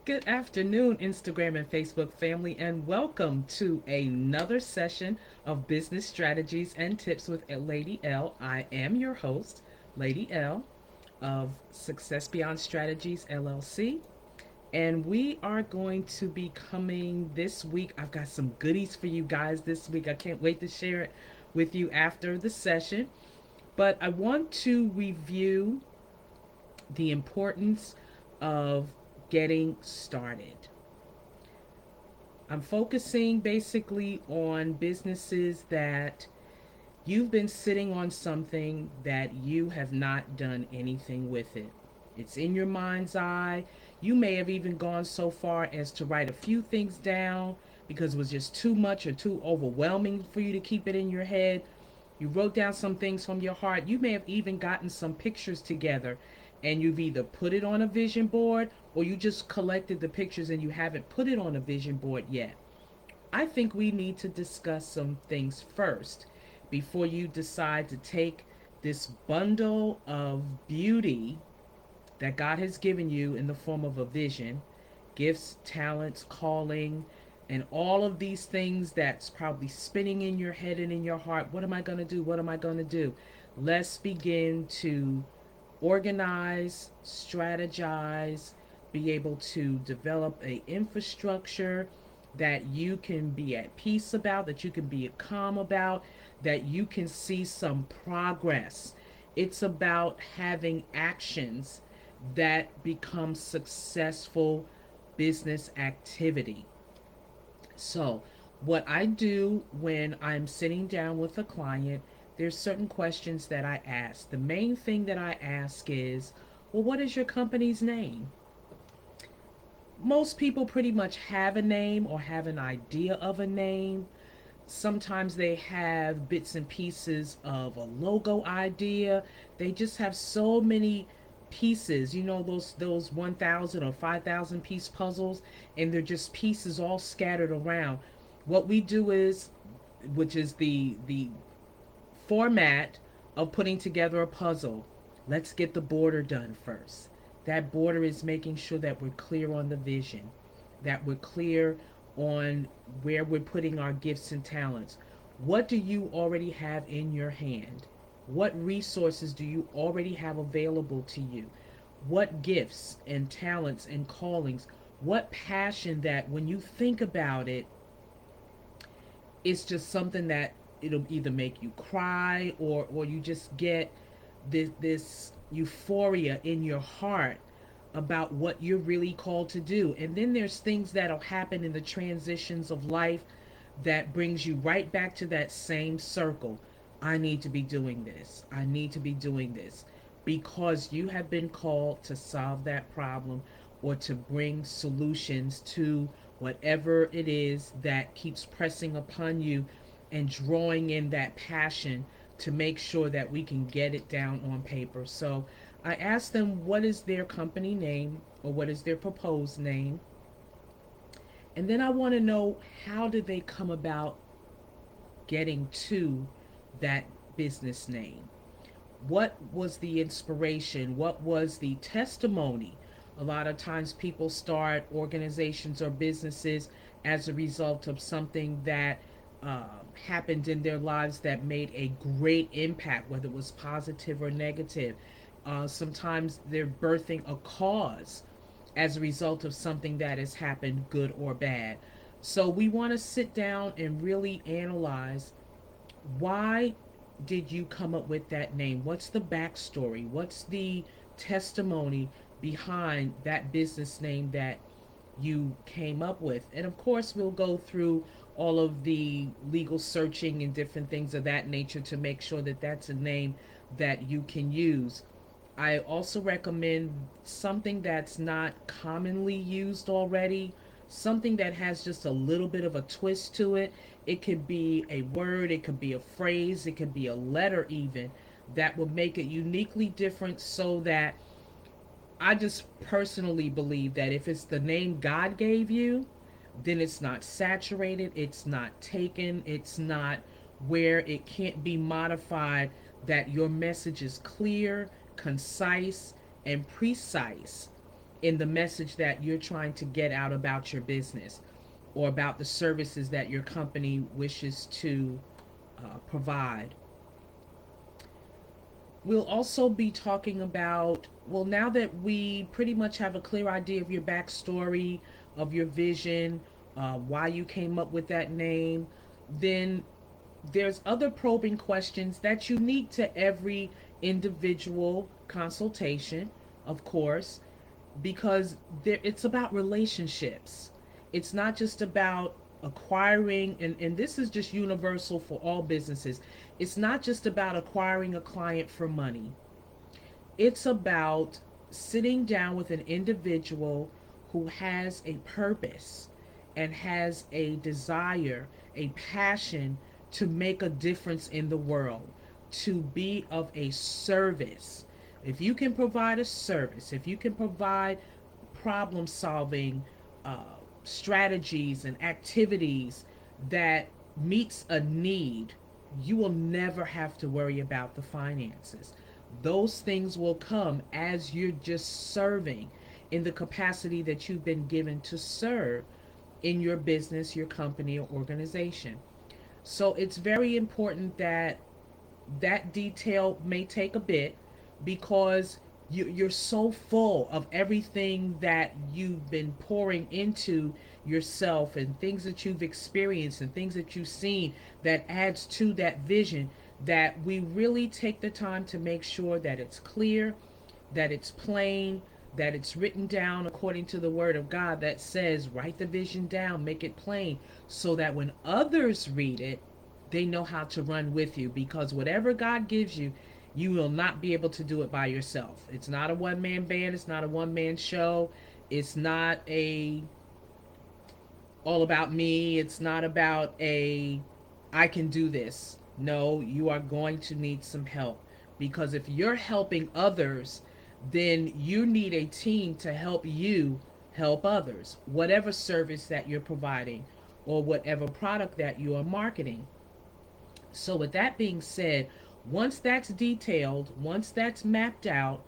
Good afternoon, Instagram and Facebook family, and welcome to another session of Business Strategies and Tips with Lady L. I am your host, Lady L of Success Beyond Strategies LLC, and we are going to be coming this week. I've got some goodies for you guys this week. I can't wait to share it with you after the session, but I want to review the importance of getting started. I'm focusing basically on businesses that you've been sitting on something that you have not done anything with it. It's in your mind's eye. You may have even gone so far as to write a few things down because it was just too much or too overwhelming for you to keep it in your head. You wrote down some things from your heart. You may have even gotten some pictures together and you've either put it on a vision board or you just collected the pictures and you haven't put it on a vision board yet. I think we need to discuss some things first before you decide to take this bundle of beauty that God has given you in the form of a vision, gifts, talents, calling, and all of these things that's probably spinning in your head and in your heart. What am I going to do? What am I going to do? Let's begin to organize, strategize, be able to develop a infrastructure that you can be at peace about, that you can be calm about, that you can see some progress. It's about having actions that become successful business activity. So, what I do when I'm sitting down with a client, there's certain questions that I ask. The main thing that I ask is, well, what is your company's name? Most people pretty much have a name or have an idea of a name. Sometimes they have bits and pieces of a logo idea. They just have so many pieces, those 1,000 or 5,000 piece puzzles, and they're just pieces all scattered around. What we do is, which is the format of putting together a puzzle. Let's get the border done first. That border is making sure that we're clear on the vision, that we're clear on where we're putting our gifts and talents. What do you already have in your hand? What resources do you already have available to you? What gifts and talents and callings? What passion that when you think about it, it's just something that it'll either make you cry or you just get this euphoria in your heart about what you're really called to do. And then there's things that'll happen in the transitions of life that brings you right back to that same circle. I need to be doing this. I need to be doing this because you have been called to solve that problem or to bring solutions to whatever it is that keeps pressing upon you and drawing in that passion to make sure that we can get it down on paper. So I asked them what is their company name or what is their proposed name. And then I want to know how did they come about getting to that business name? What was the inspiration? What was the testimony? A lot of times people start organizations or businesses as a result of something that happened in their lives that made a great impact, whether it was positive or negative. Sometimes they're birthing a cause as a result of something that has happened, good or bad. So we want to sit down and really analyze why did you come up with that name? What's the backstory? What's the testimony behind that business name that you came up with? And of course, we'll go through all of the legal searching and different things of that nature to make sure that that's a name that you can use. I also recommend something that's not commonly used already, something that has just a little bit of a twist to it. It could be a word, it could be a phrase, it could be a letter, even that will make it uniquely different so that I just personally believe that if it's the name God gave you, then it's not saturated, it's not taken, it's not where it can't be modified, that your message is clear, concise, and precise in the message that you're trying to get out about your business or about the services that your company wishes to provide. We'll also be talking about, well, now that we pretty much have a clear idea of your backstory, of your vision, why you came up with that name, then there's other probing questions that's unique to every individual consultation, of course, because it's about relationships. It's not just about acquiring, and this is just universal for all businesses. It's not just about acquiring a client for money. It's about sitting down with an individual who has a purpose and has a desire, a passion to make a difference in the world, to be of a service. If you can provide a service, if you can provide problem solving strategies and activities that meets a need, you will never have to worry about the finances. Those things will come as you're just serving in the capacity that you've been given to serve in your business, your company, or organization. So it's very important that that detail may take a bit because you're so full of everything that you've been pouring into yourself and things that you've experienced and things that you've seen that adds to that vision, that we really take the time to make sure that it's clear, that it's plain, that it's written down according to the word of God that says, write the vision down, make it plain, so that when others read it, they know how to run with you. Because whatever God gives you, you will not be able to do it by yourself. It's not a one man band, it's not a one man show, it's not a all about me, it's not about a I can do this. No, you are going to need some help, because if you're helping others, then you need a team to help you help others, whatever service that you're providing or whatever product that you are marketing. So, with that being said, once that's detailed, once that's mapped out,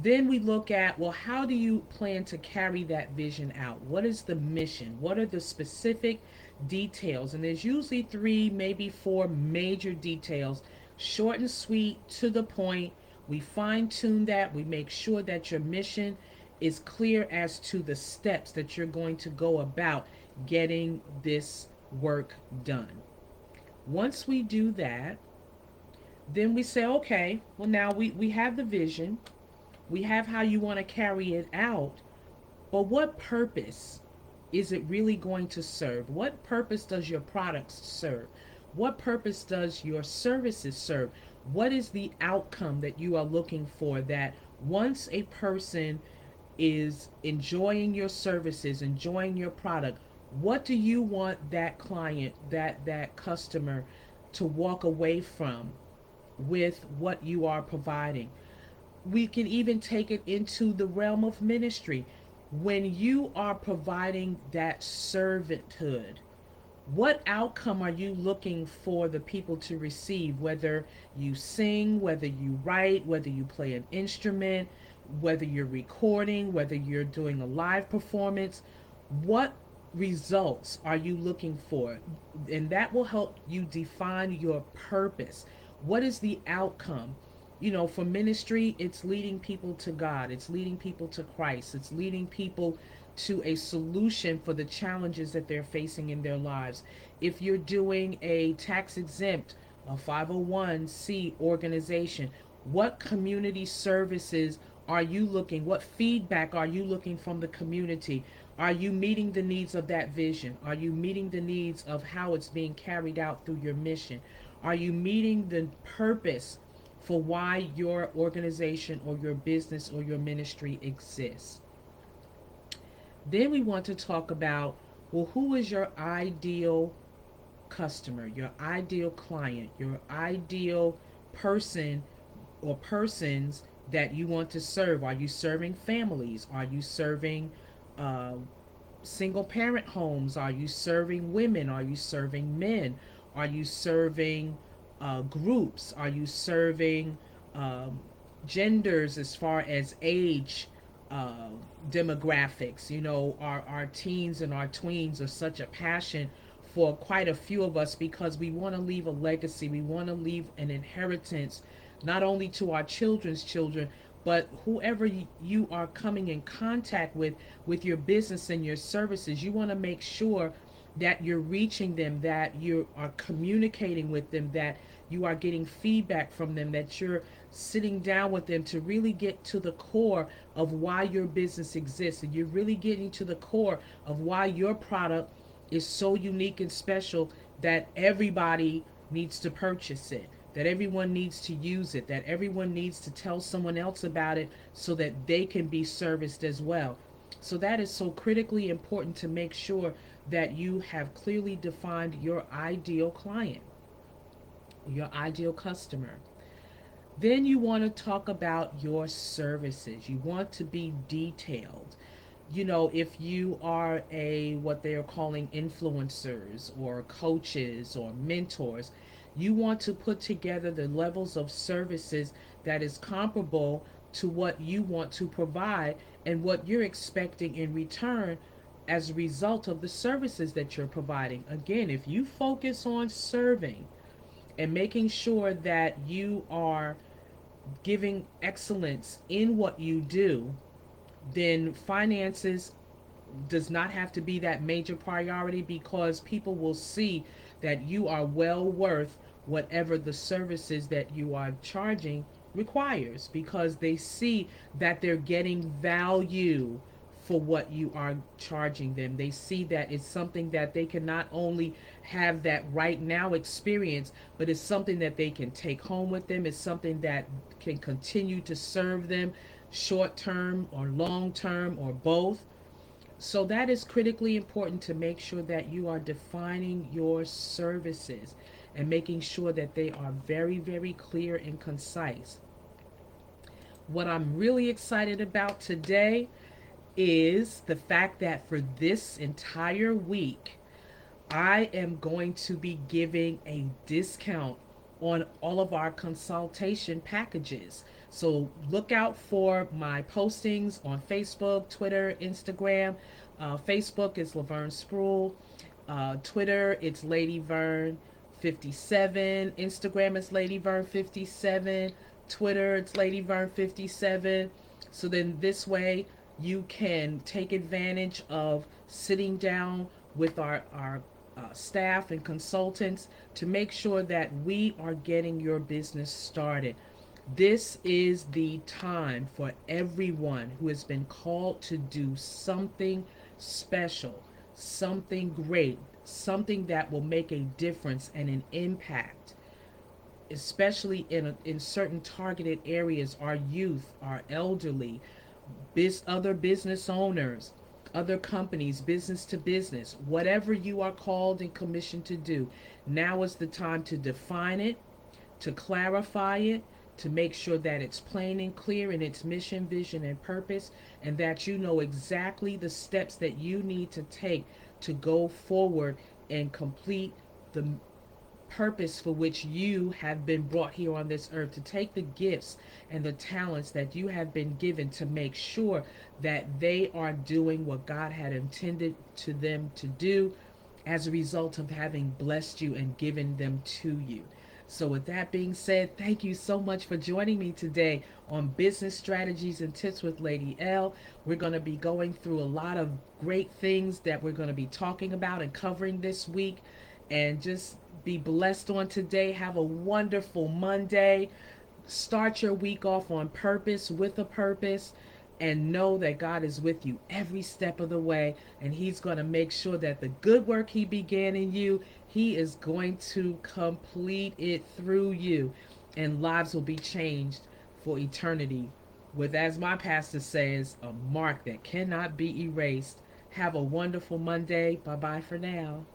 then we look at, well, how do you plan to carry that vision out? What is the mission? What are the specific details? And there's usually three, maybe four major details, short and sweet, to the point. We fine tune that. We make sure that your mission is clear as to the steps that you're going to go about getting this work done. Once we do that, then we say, okay, well, now we have the vision, we have how you want to carry it out, but what purpose is it really going to serve? What purpose does your products serve? What purpose does your services serve? What is the outcome that you are looking for, that once a person is enjoying your services, enjoying your product, what do you want that client, that customer to walk away from with what you are providing? We can even take it into the realm of ministry. When you are providing that servanthood, what outcome are you looking for the people to receive? Whether you sing, whether you write, whether you play an instrument, whether you're recording, whether you're doing a live performance, what results are you looking for? And that will help you define your purpose. What is the outcome? For ministry, it's leading people to God, it's leading people to Christ, it's leading people to a solution for the challenges that they're facing in their lives. If you're doing a tax exempt, a 501c organization, what community services are you looking? What feedback are you looking from the community? Are you meeting the needs of that vision? Are you meeting the needs of how it's being carried out through your mission? Are you meeting the purpose for why your organization or your business or your ministry exists? Then we want to talk about, well, who is your ideal customer, your ideal client, your ideal person or persons that you want to serve? Are you serving families? Are you serving uh, single parent homes? Are you serving women? Are you serving men? Are you serving groups? Are you serving um, genders as far as age uh, demographics. You know, our teens and our tweens are such a passion for quite a few of us because we want to leave a legacy. We want to leave an inheritance, not only to our children's children, but whoever you are coming in contact with your business and your services. You want to make sure that you're reaching them, that you are communicating with them, that you are getting feedback from them, that you're sitting down with them to really get to the core of why your business exists, and you're really getting to the core of why your product is so unique and special that everybody needs to purchase it, that everyone needs to use it, that everyone needs to tell someone else about it so that they can be serviced as well. So that is so critically important, to make sure that you have clearly defined your ideal client, your ideal customer. Then you want to talk about your services. You want to be detailed. You know, if you are a what they are calling influencers or coaches or mentors, you want to put together the levels of services that is comparable to what you want to provide and what you're expecting in return as a result of the services that you're providing. Again, if you focus on serving and making sure that you are giving excellence in what you do, then finances does not have to be that major priority, because people will see that you are well worth whatever the services that you are charging requires, because they see that they're getting value for what you are charging them. They see that it's something that they can not only have that right now experience, but it's something that they can take home with them. It's something that can continue to serve them short term or long term or both. So that is critically important, to make sure that you are defining your services and making sure that they are very, very clear and concise. What I'm really excited about today is the fact that for this entire week, I am going to be giving a discount on all of our consultation packages. So look out for my postings on Facebook, Twitter, Instagram. Facebook is Laverne Sproul. Twitter, it's Lady Vern 57. Instagram is Lady Vern 57. Twitter, it's Lady Vern 57. So then this way you can take advantage of sitting down with our staff and consultants to make sure that we are getting your business started. This is the time for everyone who has been called to do something special, something great, something that will make a difference and an impact, especially in certain targeted areas: our youth, our elderly, other business owners, other companies, business to business, whatever you are called and commissioned to do. Now is the time to define it, to clarify it, to make sure that it's plain and clear in its mission, vision, and purpose, and that you know exactly the steps that you need to take to go forward and complete the purpose for which you have been brought here on this earth, to take the gifts and the talents that you have been given, to make sure that they are doing what God had intended to them to do as a result of having blessed you and given them to you. So, with that being said, thank you so much for joining me today on Business Strategies and Tips with Lady L. We're going to be going through a lot of great things that we're going to be talking about and covering this week. And just be blessed on today. Have a wonderful Monday. Start your week off on purpose, with a purpose, and know that God is with you every step of the way, and He's going to make sure that the good work He began in you, He is going to complete it through you, and lives will be changed for eternity with, as my pastor says, a mark that cannot be erased. Have a wonderful Monday. Bye bye for now.